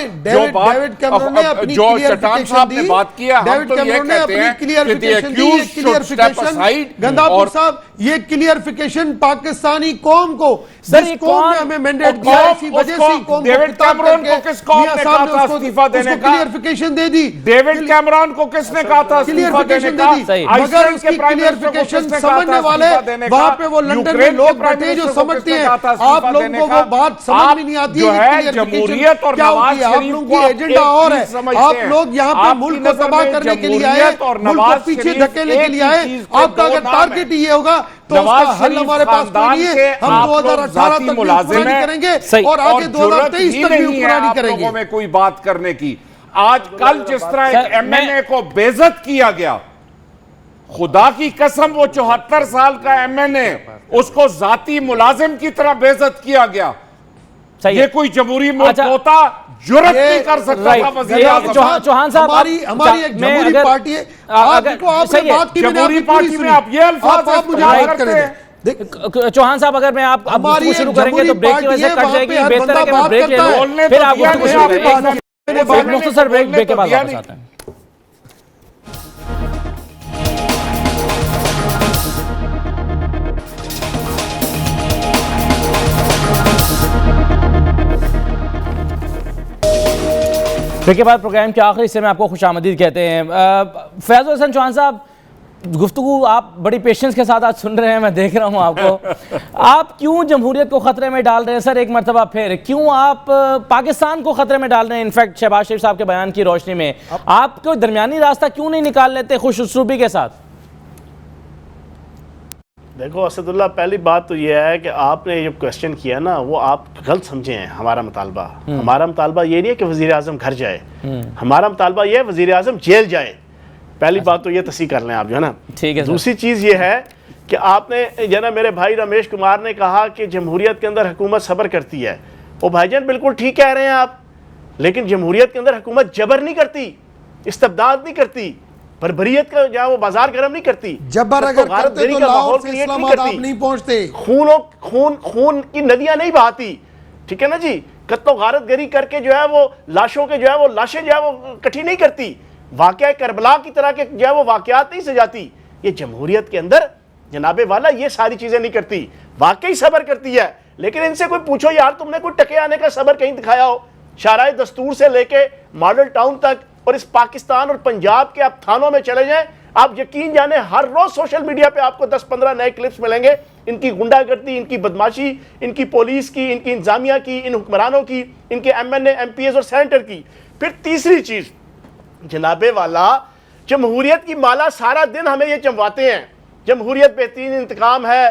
جو چٹان صاحب نے بات کیا, ہم تو یہ کہتے ہیں کہ the accused should step aside. گنداپور صاحب یہ کلیئرفیکیشن پاکستانی قوم کو, جس قوم نے ہمیں مینڈیٹ دیا, اسی وجہ سے قوم کو ڈیوڈ کیمرون کو کس قوم نے کہا تھا استعفیٰ دینے کا؟ کلیئرفیکیشن دے دی. ڈیوڈ کیمرون کو کس نے کہا تھا استعفیٰ دینے کا؟ مگر اس کی کلیئرفیکیشن سمجھنے والے وہاں پہ وہ لنڈن میں لوگ بیٹھے جو سمجھتے ہیں, آپ لوگوں کو وہ بات سمجھ میں نہیں آتی ہے. جمہوریت اور نواز آپ لوگوں کی ایجنڈا اور ہے, آپ لوگ یہاں پہ ملک کو تباہ کرنے کے لیے آئے, ملک کو پیچھے دھکیلنے کے لیے آئے. آپ کا اگر ٹارگیٹ یہ ہوگا تو اس کا حل ہمارے پاس نہیں ہے. ہم 2018 تک بھی پورا نہیں کریں گے اور آگے 2023 تک بھی پورا نہیں کریں گے. میں کوئی بات کرنے کی, آج کل جس طرح ایک ایم این اے کو بے عزت کیا گیا, خدا کی قسم وہ 74 سال کا ایم این اے, اس کو ذاتی ملازم کی طرح بے عزت کیا گیا. یہ کوئی جمہوری ملک ہوتا جرت نہیں کر سکتا تھا وزیر اعظم. چوہان صاحب ہماری ایک جمہوری پارٹی ہے, آپ نے بات کی, جمہوری پارٹی میں آپ یہ الفاظ کرتے ہیں. چوہان صاحب اگر میں آپ گفتگو شروع کریں گے تو بریک کی وجہ سے کٹ جائے گی, بہتر ہے کہ میں بریک لے لوں, پھر آپ گفتگو شروع کریں. ایک مختصر بریک کے بعد واپس آتے ہیں. کے بعد پروگرام کے آخری حصے میں آپ کو خوش آمدید کہتے ہیں. فیض الحسن چوہان صاحب, گفتگو آپ بڑی پیشنس کے ساتھ آج سن رہے ہیں, میں دیکھ رہا ہوں آپ کو. آپ کیوں جمہوریت کو خطرے میں ڈال رہے ہیں؟ سر ایک مرتبہ پھر کیوں آپ پاکستان کو خطرے میں ڈال رہے ہیں؟ انفیکٹ شہباز شریف صاحب کے بیان کی روشنی میں آپ کوئی درمیانی راستہ کیوں نہیں نکال لیتے خوش اسلوبی کے ساتھ؟ دیکھو اسد اللہ, پہلی بات تو یہ ہے کہ آپ نے جو کویسچن کیا نا وہ آپ غلط سمجھے ہیں. ہمارا مطالبہ یہ نہیں ہے کہ وزیر اعظم گھر جائے, ہمارا مطالبہ یہ ہے وزیر اعظم جیل جائے. پہلی بات تو یہ تصحیح کر لیں آپ جو ہے نا. دوسری چیز یہ ہے کہ آپ نے جو نا میرے بھائی رمیش کمار نے کہا کہ جمہوریت کے اندر حکومت صبر کرتی ہے. وہ بھائی جان بالکل ٹھیک کہہ رہے ہیں آپ, لیکن جمہوریت کے اندر حکومت جبر نہیں کرتی, استبداد نہیں کرتی, بربریت کا جہاں وہ بازار گرم نہیں کرتی. جبر اگر کرتے تو لاہور سے اسلام آباد آپ نہیں پہنچتے, خون کی ندیاں نہیں بہاتی, ٹھیک ہے نا جی. قتل و غارت گری کر کے جو ہے وہ لاشوں کے جو ہے وہ لاشیں جو ہے وہ کٹھی نہیں کرتی, واقعہ کربلا کی طرح کے جو ہے وہ واقعات نہیں سجاتی. یہ جمہوریت کے اندر جناب والا یہ ساری چیزیں نہیں کرتی, واقعی صبر کرتی ہے. لیکن ان سے کوئی پوچھو یار تم نے کوئی ٹکے آنے کا صبر کہیں دکھایا ہو؟ شاہراہ دستور سے لے کے ماڈل ٹاؤن تک اور اس پاکستان اور پنجاب کے آپ تھانوں میں چلے جائیں, آپ یقین جانیں ہر روز سوشل میڈیا پہ آپ کو 10-15 نئے کلپس ملیں گے. ان کی غنڈہ گردی, ان کی بدماشی, ان کی پولیس کی, ان کی انتظامیہ کی, ان حکمرانوں کی, ان کے ایم این اے, ایم پی ایز اور سینیٹر کی. پھر تیسری چیز جناب والا, جمہوریت کی مالا سارا دن ہمیں یہ چمواتے ہیں جمہوریت بہترین انتقام ہے,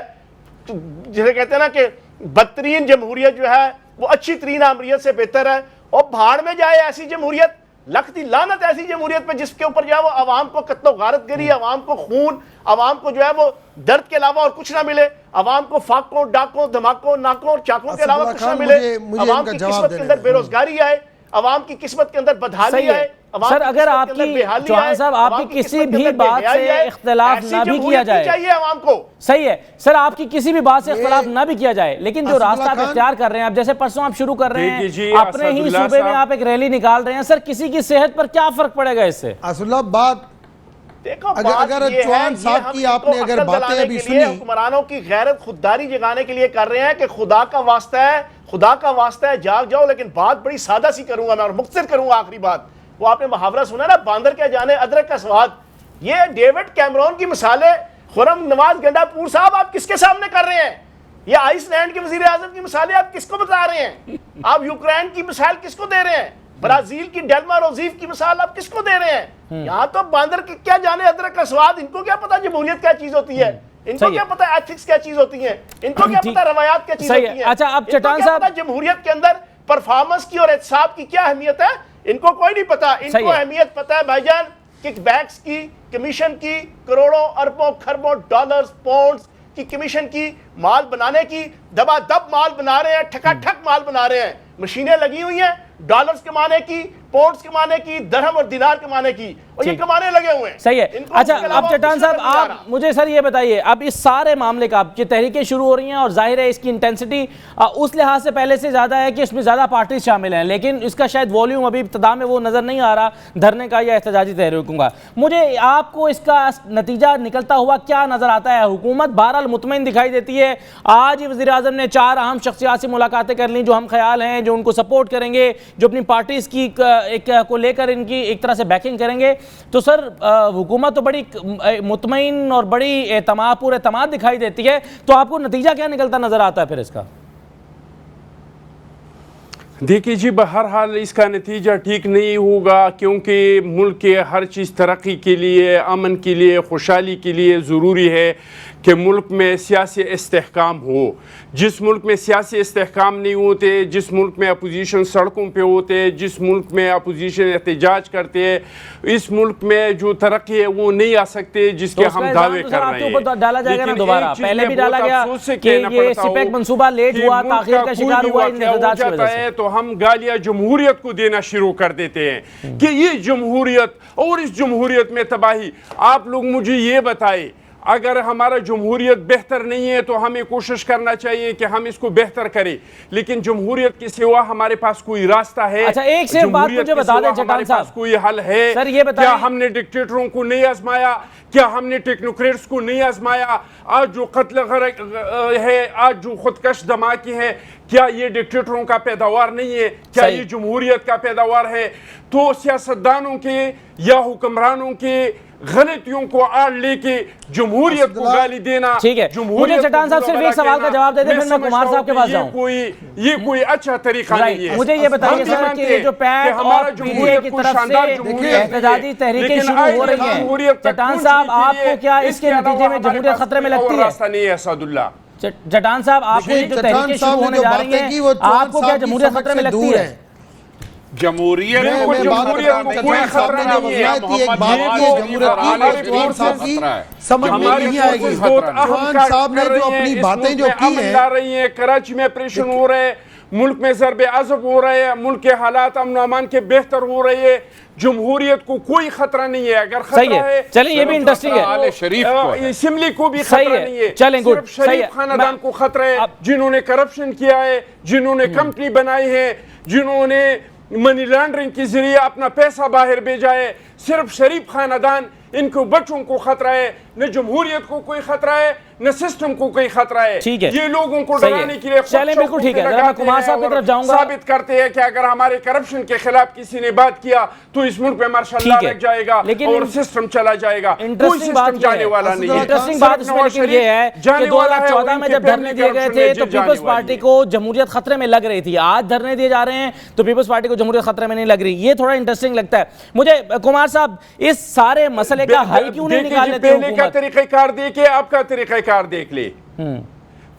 جسے کہتے ہیں نا کہ بدترین جمہوریت جو ہے وہ اچھی ترین آمریت سے بہتر ہے. اور بھاڑ میں جائے ایسی جمہوریت، لکھتی لعنت ایسی جمہوریت پہ جس کے اوپر جو ہے وہ عوام کو قتل و غارت گری، عوام کو خون، عوام کو جو ہے وہ درد کے علاوہ اور کچھ نہ ملے، عوام کو فاقوں، ڈاکوں، دھماکوں، ناکوں اور چاقوں کے علاوہ کچھ نہ ملے، عوام کی قسمت کے اندر بے روزگاری آئے، عوام کی قسمت کے اندر بدحالی آئے۔ سر اگر آپ کی چوہان صاحب آپ کی کسی بھی بات سے اختلاف نہ بھی کیا جائے، چاہیے عوام کو، صحیح ہے سر، آپ کی کسی بھی بات سے اختلاف نہ بھی کیا جائے، لیکن جو راستہ آپ اختیار کر رہے ہیں، اب جیسے پرسوں آپ شروع کر رہے ہیں اپنے ہی صوبے میں آپ ایک ریلی نکال رہے ہیں، سر کسی کی صحت پر کیا فرق پڑے گا اس سے؟ اسد اللہ بات اگر چوہان صاحب کی آپ نے اگر باتیں ابھی سنی، حکمرانوں کی غیرت خودداری جگانے کے لیے کر رہے ہیں کہ خدا کا واسطہ ہے، خدا کا واسطہ ہے جاگ جاؤ، لیکن بات بڑی سادہ سی کروں گا میں اور مختصر کروں گا۔ آخری بات، وہ آپ نے محاورہ سنا نا، باندر کیا جانے ادرک کا سواد، یہ ڈیوڈ کیمرون کی مثالیں خرم نواز گنڈا پور صاحب آپ کس کے سامنے کر رہے ہیں؟ یہ آئس لینڈ کے وزیر اعظم کی مثالیں آپ کس کو بتا رہے ہیں؟ آپ یوکرین کی مثال کس کو دے رہے ہیں؟ برازیل کی ڈیلما روزیف کی مثال آپ کس کو دے رہے ہیں؟ یہاں تو باندر کیا جانے ادرک کا سواد، ان کو کیا پتا جمہوریت کیا چیز ہوتی ہے، ان کو کیا پتا ایتھکس کیا چیز ہوتی ہے، ان کو کیا پتا روایات کیا چیز ہوتی ہیں، اچھا اب چٹان صاحب جمہوریت کے اندر پرفارمنس کی اور احتساب کی کیا اہمیت ہے ان کو کوئی نہیں پتا۔ ان کو اہمیت پتا ہے بھائی جان کک بیکس کی، کمیشن کی، کروڑوں اربوں کھربوں ڈالرز پاؤنڈز کی کمیشن کی، مال بنانے کی، دبا دب مال بنا رہے ہیں، ٹھکا ٹھک مال بنا رہے ہیں، مشینیں لگی ہوئی ہیں ڈالرز کمانے کی، پاؤنڈز کمانے کی، درہم اور دینار کمانے کی، اور یہ کمانے لگے ہوئے ہیں۔ صحیح ہے۔ اچھا اب چٹان صاحب آپ مجھے سر یہ بتائیے، اب اس سارے معاملے کا اب یہ تحریکیں شروع ہو رہی ہیں اور ظاہر ہے اس کی انٹینسٹی اس لحاظ سے پہلے سے زیادہ ہے کہ اس میں زیادہ پارٹیز شامل ہیں، لیکن اس کا شاید والیوم ابھی ابتدا میں وہ نظر نہیں آ رہا دھرنے کا یا احتجاجی تحریکوں کا۔ مجھے آپ کو اس کا نتیجہ نکلتا ہوا کیا نظر آتا ہے؟ حکومت بہرحال مطمئن دکھائی دیتی ہے، آج ہی وزیر اعظم نے 4 اہم شخصیات سے ملاقاتیں کر لیں جو ہم خیال ہیں، جو ان کو سپورٹ کریں گے، جو اپنی پارٹیز کی کو لے کر ان کی ایک طرح سے بیکنگ کریں گے، تو سر حکومت تو بڑی مطمئن اور بڑی پور اعتماد دکھائی دیتی ہے، تو آپ کو نتیجہ کیا نکلتا نظر آتا ہے پھر اس کا؟ دیکھیے جی بہرحال اس کا نتیجہ ٹھیک نہیں ہوگا، کیونکہ ملک کے ہر چیز ترقی کے لیے، امن کے لیے، خوشحالی کے لیے ضروری ہے کہ ملک میں سیاسی استحکام ہو۔ جس ملک میں سیاسی استحکام نہیں ہوتے، جس ملک میں اپوزیشن سڑکوں پہ ہوتے، جس ملک میں اپوزیشن احتجاج کرتے ہیں، اس ملک میں جو ترقی ہے وہ نہیں آ سکتے جس کے ہم دعوے کر رہے ہیں۔ ڈالا جائے گا نا دوبارہ، پہلے بھی ڈالا گیا کہ یہ سپیک منصوبہ لیٹ ہوا، تاخیر کا شکار ہوا ان احتجاج کی وجہ سے، تو ہم گالیاں جمہوریت کو دینا شروع کر دیتے ہیں کہ یہ جمہوریت اور اس جمہوریت میں تباہی۔ آپ لوگ مجھے یہ بتائیں، اگر ہمارا جمہوریت بہتر نہیں ہے تو ہمیں کوشش کرنا چاہیے کہ ہم اس کو بہتر کریں، لیکن جمہوریت کے سوا ہمارے پاس کوئی راستہ ہے؟ اچھا ایک سے بات مجھے بتا دیں چٹان صاحب، کوئی حل ہے؟ سر یہ بتائیں، کیا ہم نے ڈکٹیٹروں کو نہیں آزمایا؟ کیا ہم نے ٹیکنوکریٹس کو نہیں آزمایا؟ آج جو قتل ہے، آج جو خودکش دھماکے ہیں، کیا یہ ڈکٹیٹروں کا پیداوار نہیں ہے؟ کیا یہ جمہوریت کا پیداوار ہے؟ تو سیاستدانوں کے یا حکمرانوں کے غلطیوں کو آڑ لے کے جمہوریت کو گالی دینا، ٹھیک ہے۔ مجھے چٹان صاحب صرف ایک سوال کا جواب دے دیں پھر میں کمار صاحب کے پاس جاؤں۔ یہ کوئی اچھا طریقہ نہیں ہے۔ مجھے یہ بتائیے سر کہ جو پیٹ اور پی ٹی اے کی طرف سے احتجاجی تحریکیں شروع ہو رہی ہیں، چٹان صاحب آپ کو کیا اس کے نتیجے میں جمہوریت خطرے میں لگتی ہے؟ چٹان صاحب آپ کو جو تحریکیں شروع ہونے جا رہی ہیں، آپ کو کیا جمہوریت خطرے میں لگتی ہے؟ جمہوریت کو کوئی خطرہ نہیں ہے، کراچی میں آپریشن ہو رہے ہیں، ملک میں ضرب عضب ہو رہے ہیں، ملک کے حالات امن و امان کے بہتر ہو رہے ہیں، جمہوریت کو کوئی خطرہ نہیں ہے۔ اگر خطرہ ہے چلیں یہ بھی انٹرسٹنگ ہے، اسمبلی کو بھی خطرہ نہیں ہے، صرف شریف خاندان کو خطرہ ہے جنہوں نے کرپشن کیا ہے، جنہوں نے کمپنی بنائی ہے، جنہوں نے منی لانڈرنگ کے ذریعے اپنا پیسہ باہر بھیجا ہے، صرف شریف خاندان، ان کو بچوں کو خطرہ ہے، نہ جمہوریت کو کوئی خطرہ ہے نہ سسٹم کو کوئی خطرہ ہے۔ یہ لوگوں کو ڈرانے کے لیے ثابت کرتے ہیں کہ اگر ہمارے کرپشن کے خلاف کسی نے بات کیا تو اس ملک میں مارشل لا لگ جائے گا اور سسٹم چلا جائے گا۔ کوئی سسٹم جانے والا نہیں ہے۔ انٹرسٹنگ بات اس میں لیکن یہ ہے کہ 2014 میں جب دھرنے دیے گئے تھے تو پیپلز پارٹی کو جمہوریت خطرے میں لگ رہی تھی، آج دھرنے دیے جا رہے ہیں تو پیپلز پارٹی کو جمہوریت خطرے میں نہیں لگ رہی، یہ تھوڑا انٹرسٹنگ لگتا ہے مجھے۔ کمار صاحب اس سارے مسئلے کا حل کیوں نہیں نکال لیتے؟ پہلے کا طریقہ کار دیکھے، آپ کا طریقہ کار دیکھ لے۔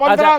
15